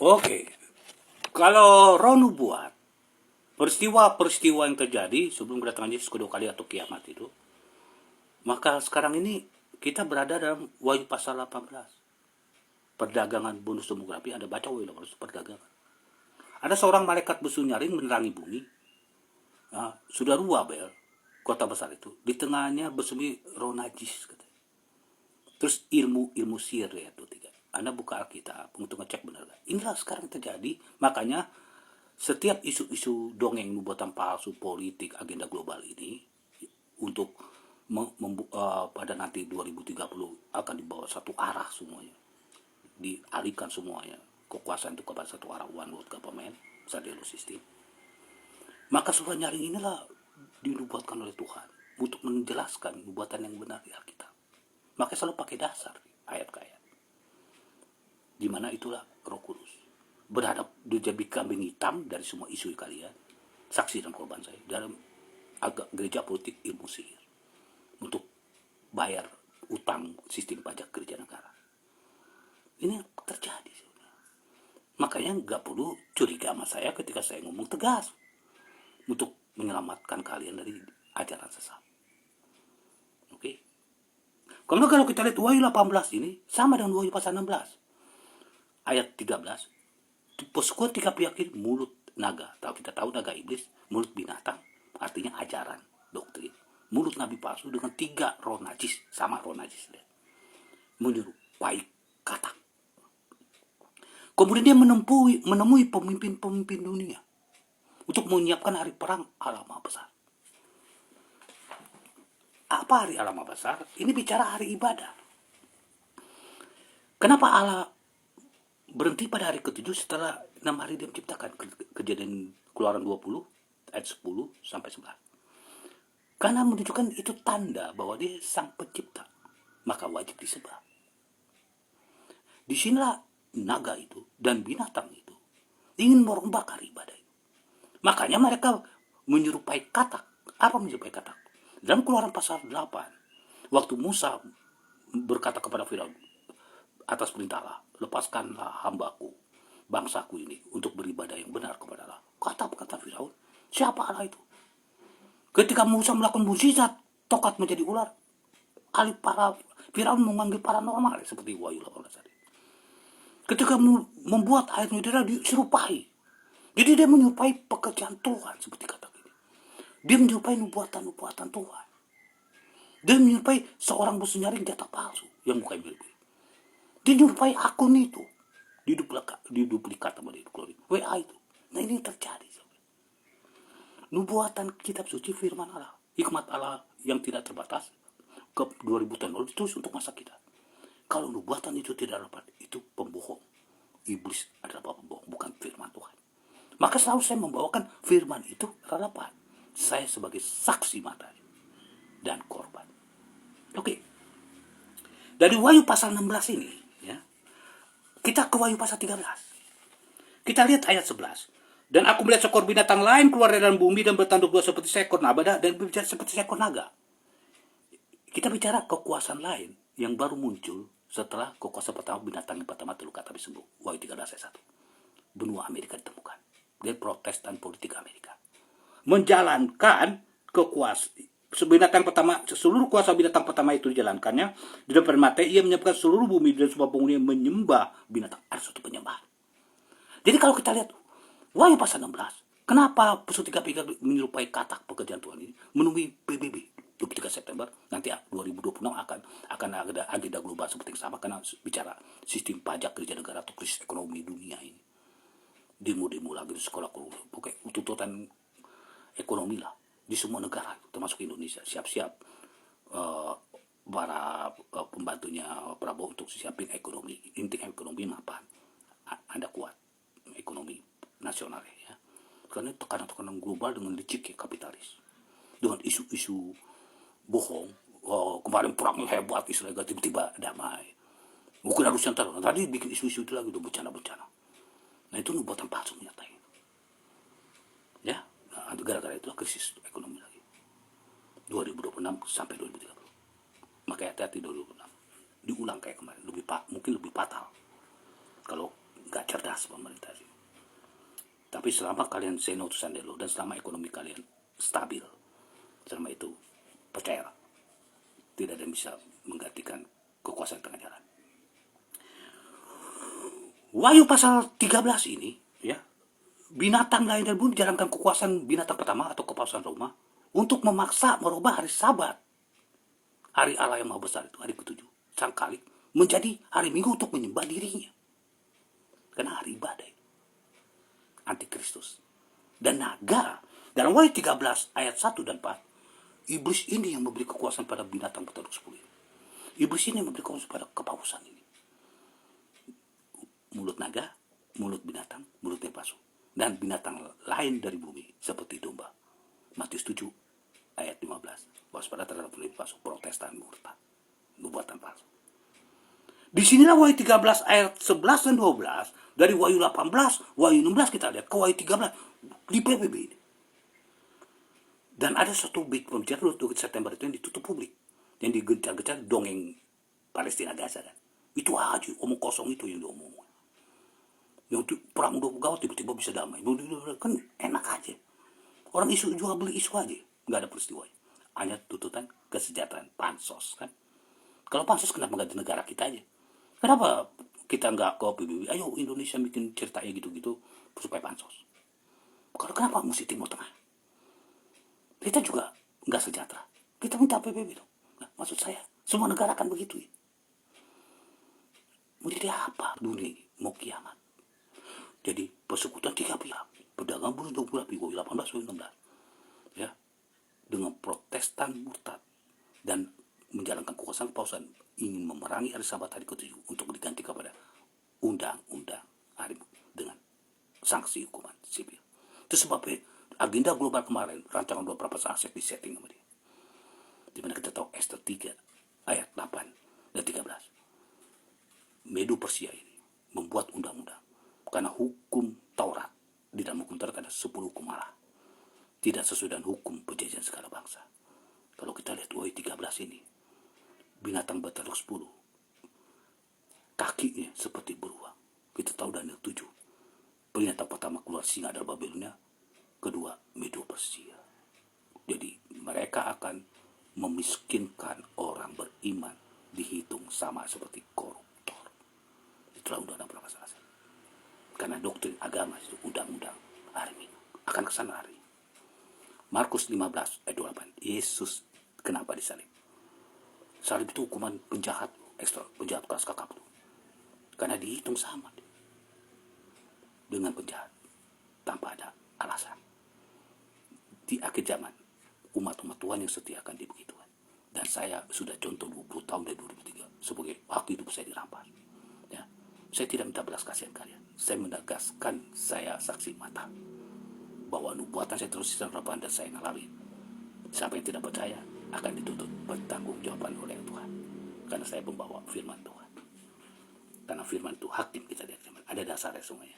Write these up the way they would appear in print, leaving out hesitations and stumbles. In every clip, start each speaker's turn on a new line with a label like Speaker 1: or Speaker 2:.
Speaker 1: Oke, kalau Ronu buat peristiwa-peristiwa yang terjadi sebelum kedatangan Yesus kedua kali atau kiamat itu, maka sekarang ini kita berada dalam Wahyu pasal 18. Perdagangan bonus demografi, Anda baca Wahyu 18 perdagangan. Ada seorang malaikat besi nyaring menerangi bumi. Nah, sudah Babel, kota besar itu, di tengahnya bersemi roh najis. Terus ilmu sihir ya itu tiga. Anda buka Alkitab untuk ngecek benar gak. Inilah sekarang terjadi. Makanya setiap isu-isu dongeng nubuatan palsu, politik, agenda global ini untuk pada nanti 2030 akan dibawa satu arah semuanya, dialihkan semuanya kekuasaan itu kepada satu arah, one world government, sadielo sistem. Maka surah nyaring inilah dinubuatkan oleh Tuhan untuk menjelaskan nubuatan yang benar di Alkitab. Maka selalu pakai dasar ayat ke ayat, di mana itulah Roh Kudus berhadap jadi kambing hitam dari semua isu kalian, saksi dan korban saya dalam gereja politik ilmu sihir untuk bayar utang sistem pajak gereja negara. Ini terjadi. Makanya nggak perlu curiga sama saya ketika saya ngomong tegas untuk menyelamatkan kalian dari ajaran sesat. Oke. Karena kalau kita lihat Wahyu 18 ini sama dengan Wahyu pasal 16. Ayat 13. Persekutuan tiga pihak ini mulut naga. Kita tahu naga iblis, mulut binatang, artinya ajaran, doktrin. Mulut nabi palsu dengan tiga roh najis, sama roh najis. Menyerupai kata. Kemudian dia menemui pemimpin-pemimpin dunia untuk menyiapkan hari perang Allah Maha Besar. Apa hari Allah Maha Besar? Ini bicara hari ibadah. Kenapa Allah berhenti pada hari ke-7 setelah 6 hari dia menciptakan? Kejadian Keluaran 20 ayat 10 sampai 11. Karena menunjukkan itu tanda bahwa dia sang pencipta, maka wajib disembah. Disinilah naga itu dan binatang itu ingin merombak hari ibadah itu. Makanya mereka menyerupai katak. Apa menyerupai katak? Dalam Keluaran pasal 8, waktu Musa berkata kepada Firaun atas perintah Allah, lepaskanlah hambaku, bangsaku ini untuk beribadah yang benar kepada Allah. Kata Firaun, siapa Allah itu? Ketika Musa melakukan mukjizat, tokat menjadi ular, Firaun memanggil paranormal seperti Wahyu 18 tadi. Ketika membuat air mutiara diserupai. Jadi dia menyerupai pekerjaan Tuhan seperti kata ini. Dia menyerupai nubuatan-nubuatan Tuhan. Dia menyerupai seorang besi nyaring jatah palsu yang bukan milik. Dia menyerupai akun itu. Diduplikat sama dia. WA itu. Nah ini terjadi. Nubuatan kitab suci firman Allah. Hikmat Allah yang tidak terbatas. Ke 2000 tahun lalu itu untuk masa kita. Kalau nubuatan itu tidak dapat, itu pembohong. Iblis adalah pembohong, bukan firman Tuhan. Maka selalu saya membawakan firman itu relevan. Saya sebagai saksi mata dan korban. Oke. Dari Wahyu pasal 16 ini, ya, kita ke Wahyu pasal 13. Kita lihat ayat 11. Dan aku melihat seekor binatang lain keluar dari dalam bumi dan bertanduk dua seperti seekor naga dan berbicara seperti seekor naga. Kita bicara kekuasaan lain yang baru muncul setelah kekuasaan pertama binatang yang pertama terluka tapi sembuh. Wahyu 13 ayat 1. Benua Amerika ditemukan. Dia protestan politik Amerika. Menjalankan kekuasaan binatang pertama, seluruh kuasa binatang pertama itu dijalankannya. Di depan mata ia menyiapkan seluruh bumi dan semua penghuni menyembah binatang. Ada suatu penyembahan. Jadi kalau kita lihat Wahyu pasal 16, kenapa persekutuan tiga pihak menyerupai katak pekerjaan Tuhan ini menemui PBB 23 September nanti 2026 akan ada agenda global seperti yang sama karena bicara sistem pajak gereja negara atau krisis ekonomi dunia ini. Demo-demo lagi di sekolah, pokoknya tuntutan ekonomi lah di semua negara termasuk Indonesia. Siap-siap para pembantunya Prabowo untuk siapin ekonomi. Inti ekonomi apa? Anda kuat ekonomi nasional ya. Karena tekanan-tekanan global dengan licik ya kapitalis. Dengan isu-isu bohong. Kemarin perangnya hebat Israel tiba-tiba damai. Mungkin harus yang tadi bikin isu-isu itu lagi udah bencana-bencana. Nah itu nubuatan palsu nyatain. Ya, nah, gara-gara itu krisis ekonomi lagi. 2026 sampai 2030. Makanya hati-hati 2026. Diulang kayak kemarin, mungkin lebih fatal. Kalau nggak cerdas keras pemerintah sih. Tapi selama kalian seno sandelo dan selama ekonomi kalian stabil, selama itu percayalah, tidak ada yang bisa menggantikan kekuasaan tengah jalan. Wahyu pasal 13 ini, ya, binatang lain dan bumi menjalankan kekuasaan binatang pertama atau kekuasaan Roma untuk memaksa merubah hari Sabat, hari Allah yang Maha Besar itu, hari ketujuh, sang Khalik, menjadi hari Minggu untuk menyembah dirinya. Karena hari ibadah antikristus. Dan naga dalam Wahyu 13 ayat 1 dan 4, iblis ini yang memberi kekuasaan pada binatang bertelur 10. Iblis ini yang memberi kekuasaan pada kepausan ini. Mulut naga, mulut binatang, mulutnya palsu. Dan binatang lain dari bumi seperti domba. Matius 7 ayat 15. Waspada terhadap lebih palsu, protestan, murtad, nubuatan palsu. Disinilah Wahyu 13 ayat 11 dan 12. Dari Wahyu 18, Wahyu 16 kita lihat ke Wahyu 13 di PBB ini. Dan ada satu big pembicaraan 2 September itu yang ditutup publik, yang digencar-gencar dongeng Palestina Gaza kan. Itu aja omong kosong itu yang diomong. Yang perang udah gawat tiba-tiba bisa damai. Kan enak aja. Orang isu jual beli isu aja, nggak ada peristiwa. Hanya tuntutan kesejahteraan pansos kan. Kalau pansos kenapa nggak di negara kita aja? Kenapa kita nggak ke PBB? Ayo Indonesia bikin ceritanya gitu-gitu supaya pansos. Kalau kenapa mesti Timur Tengah? Kita juga nggak sejahtera. Kita minta PBB dong. Nah, maksud saya semua negara akan begitu ya. Mau jadi apa dunia ini? Mau kiamat. Jadi persekutuan 3 pihak. Pedagang buruh 20 pihak, 18, 19. Ya. Dengan protestan murtad dan menjalankan kekuasaan kepausan, ingin memerangi hari Sabat hari ke-7 untuk diganti kepada undang-undang hari dengan sanksi hukuman sipil. Itu sebabnya agenda global kemarin, rancangan 2 Prapasan ASEP disetting sama dia. Dimana kita tahu Ester 3 ayat 8 dan 13. Medo Persia ini membuat undang-undang karena hukum Taurat, di dalam hukum Taurat ada 10 hukum Allah, tidak sesuai dengan hukum perjanjian segala bangsa. Kalau kita lihat Wahyu 13 ini, binatang bertelur 10, kakinya seperti beruang. Kita tahu Daniel 7, binatang pertama keluar singa adalah Babilonia, kedua Medo Persia. Jadi mereka akan memiskinkan orang beriman, dihitung sama seperti koruptor. Itulah undang-undang Prapasan. Karena doktrin agama itu undang-undang hari Minggu akan kesana hari. Markus 15 ayat 28. Yesus kenapa disalib? Salib itu hukuman penjahat ekstra, penjahat kelas kakap itu. Karena dihitung sama dengan penjahat tanpa ada alasan. Di akhir zaman umat-umat Tuhan yang setia akan dibegitukan. Dan saya sudah contoh 20 tahun dari 2003 sebagai hak hidup saya dirampas. Ya. Saya tidak minta belas kasihan kalian. Saya menegaskan, saya saksi mata bahwa nubuatan saya terus disampaikan dan saya ngalamin. Siapa yang tidak percaya akan dituntut bertanggung jawaban oleh Tuhan. Karena saya pembawa firman Tuhan. Karena firman itu hakim kita lihat. Ada dasarnya semuanya.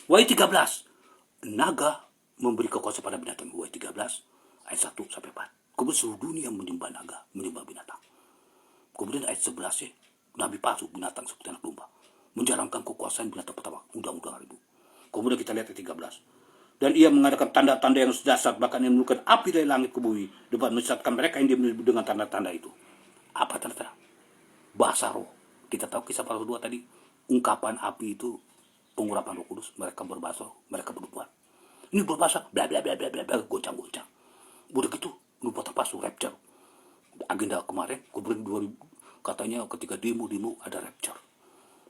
Speaker 1: Wahyu 13. Naga memberi kekuasaan pada binatang. Wahyu 13 ayat 1 sampai 4. Kemudian seluruh dunia menyembah naga, menyembah binatang. Kemudian ayat 11 nabi palsu binatang seperti anak domba, menjalankan kekuasaan binatang pertama, undang-undang hari. Kemudian kita lihat ayat 13. Dan ia mengadakan tanda-tanda yang dahsyat, bahkan yang menurunkan api dari langit ke bumi, dapat menyesatkan mereka yang dia dengan tanda-tanda itu. Apa tanda-tanda? Bahasa roh. Kita tahu kisah para 2 tadi, ungkapan api itu pengurapan Roh Kudus, mereka berbahasa, mereka bernubuat. Ini berbahasa bla bla bla bla bla, goncang-goncang. Udah gitu, nubuatan palsu, rapture. Agenda kemarin, kemudian 2000, katanya ketika demo ada rapture.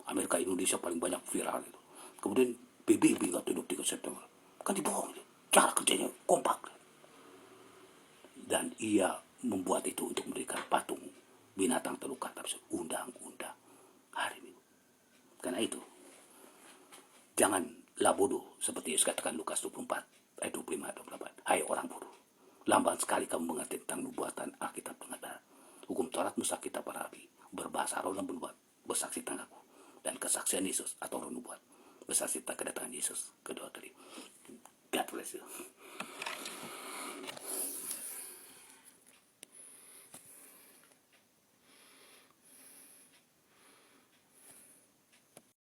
Speaker 1: Amerika Indonesia paling banyak viral itu. Kemudian PBB nggak tunduk 3 September. Kan dibohong. Cara kerjanya kompak. Dan ia membuat itu untuk memberikan patung binatang terluka tapi undang-undang hari Minggu. Karena itu, janganlah bodoh seperti Yesus katakan Lukas 24 ayat 25-28. Hai orang bodoh, lamban sekali kamu mengerti tentang nubuatan Alkitab dengan benar. Hukum Taurat, Musa, kitab para nabi, berbahasa roh dan bernubuat, bersaksi tentang aku dan kesaksian Yesus atau roh nubuat, bersaksi tentang kedatangan Yesus kedua kali. God bless you.